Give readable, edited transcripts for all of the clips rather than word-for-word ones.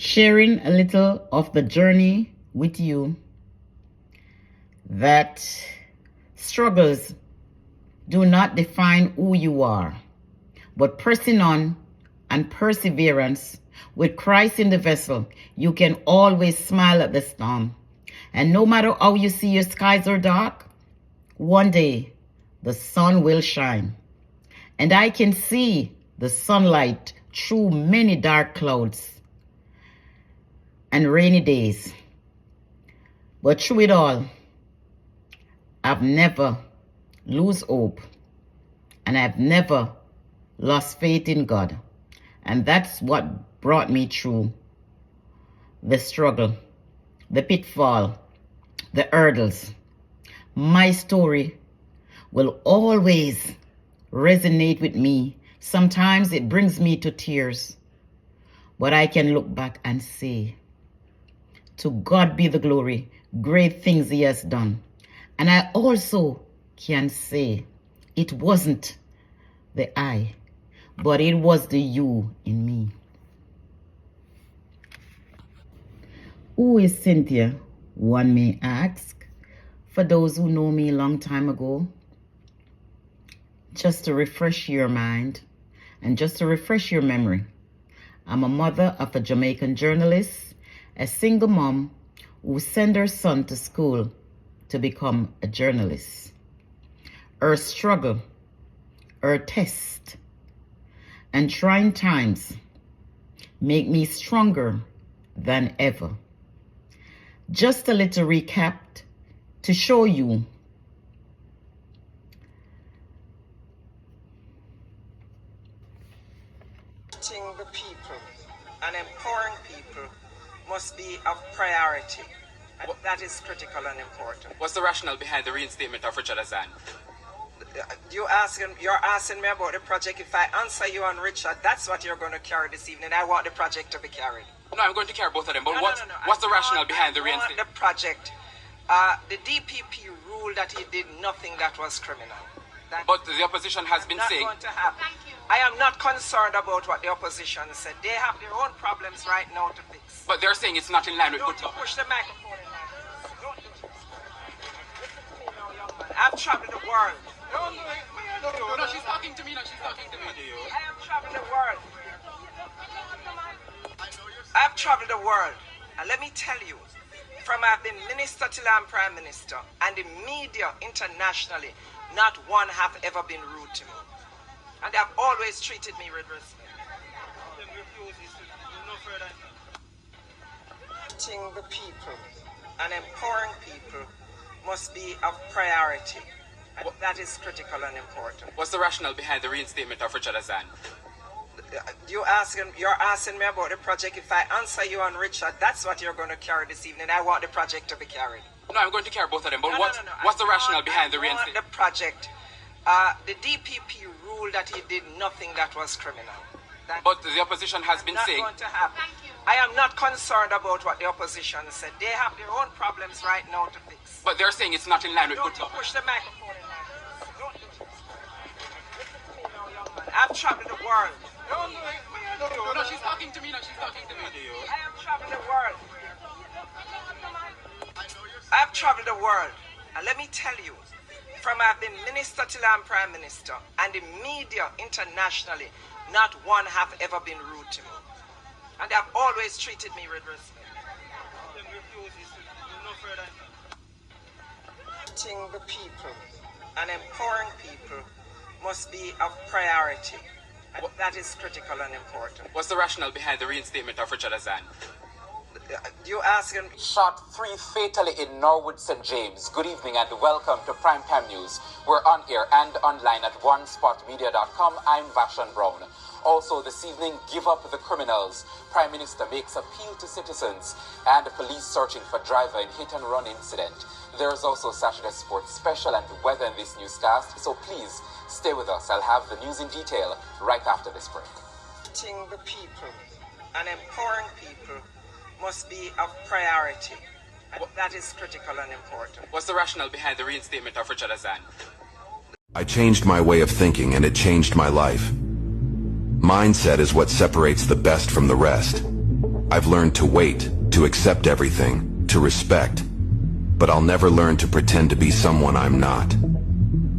sharing a little of the journey with you, that struggles do not define who you are, but pressing on and perseverance with Christ in the vessel, you can always smile at the storm. And no matter how you see your skies are dark, one day the sun will shine. And I can see the sunlight through many dark clouds and rainy days. But through it all, I've never lose hope, and I've never lost faith in God. And that's what brought me through the struggle, the pitfall, the hurdles. My story will always resonate with me. Sometimes it brings me to tears, but I can look back and say, to God be the glory, great things he has done. And I also can say it wasn't the I, but it was the you in me. Who is Cynthia, one may ask? For those who know me a long time ago, just to refresh your mind and just to refresh your memory, I'm a mother of a Jamaican journalist, a single mom who sent her son to school to become a journalist. Her struggle, her test, and trying times make me stronger than ever. Just a little recap to show you the people and empowering people must be of priority. And that is critical and important. What's the rationale behind the reinstatement of Richard Azan? You're asking me about the project. If I answer you on Richard, that's what you're going to carry this evening. I want the project to be carried. No, I'm going to carry both of them. But No. what's the rationale behind the reinstatement? The project. The DPP ruled that he did nothing that was criminal. But the opposition has been saying... Not going to happen. I am not concerned about what the opposition said. They have their own problems right now to fix. But they're saying it's not in line with... Don't you push the microphone in line. Don't you listen to me now, young man. I've traveled the world. No, she's talking to me. I have traveled the world. I've traveled the world. And let me tell you, from I've been minister till I'm prime minister, and the media internationally, not one have ever been rude to me. And they have always treated me with respect. The people and empowering people must be of priority. And that is critical and important. What's the rationale behind the reinstatement of Richard Azan? You're asking me about the project. If I answer you on Richard, that's what you're going to carry this evening. I want the project to be carried. No, I'm going to carry both of them. But No. what's the rationale behind the reinstatement? The project. The DPP ruled that he did nothing that was criminal. But the opposition has been saying... Not going to happen. I am not concerned about what the opposition said. They have their own problems right now to fix. But they're saying it's not in line with... Don't you push the microphone in line. Don't you listen to me now, young man. I've traveled the world. No, she's talking to me. I have traveled the world. I've traveled the world. And let me tell you, from I've been minister till I'm prime minister, and the media internationally, not one have ever been rude to me. And they have always treated me with respect. The people and empowering people must be of priority. And that is critical and important. What's the rationale behind the reinstatement of Richard Azan? You're asking... Shot 3 fatally in Norwood St. James. Good evening and welcome to Primetime News. We're on air and online at onespotmedia.com. I'm Vashan Brown. Also this evening, give up the criminals. Prime Minister makes appeal to citizens and police searching for driver in hit-and-run incident. There's also Saturday Sports Special and weather in this newscast, so please stay with us. I'll have the news in detail right after this break. The people and empowering people must be of priority. And that is critical and important. What's the rationale behind the reinstatement of Richard Azan? I changed my way of thinking and it changed my life. Mindset is what separates the best from the rest. I've learned to wait, to accept everything, to respect. But I'll never learn to pretend to be someone I'm not.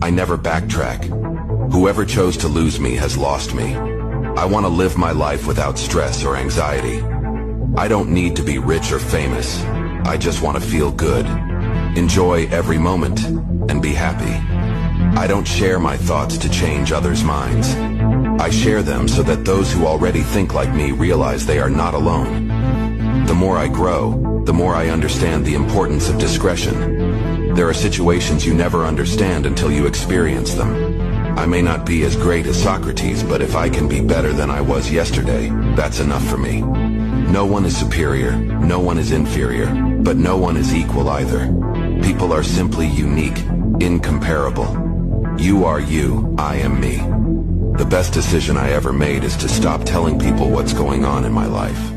I never backtrack. Whoever chose to lose me has lost me. I want to live my life without stress or anxiety. I don't need to be rich or famous. I just want to feel good. Enjoy every moment and be happy. I don't share my thoughts to change others' minds. I share them so that those who already think like me realize they are not alone. The more I grow, the more I understand the importance of discretion. There are situations you never understand until you experience them. I may not be as great as Socrates, but if I can be better than I was yesterday, that's enough for me. No one is superior, no one is inferior, but no one is equal either. People are simply unique, incomparable. You are you, I am me. The best decision I ever made is to stop telling people what's going on in my life.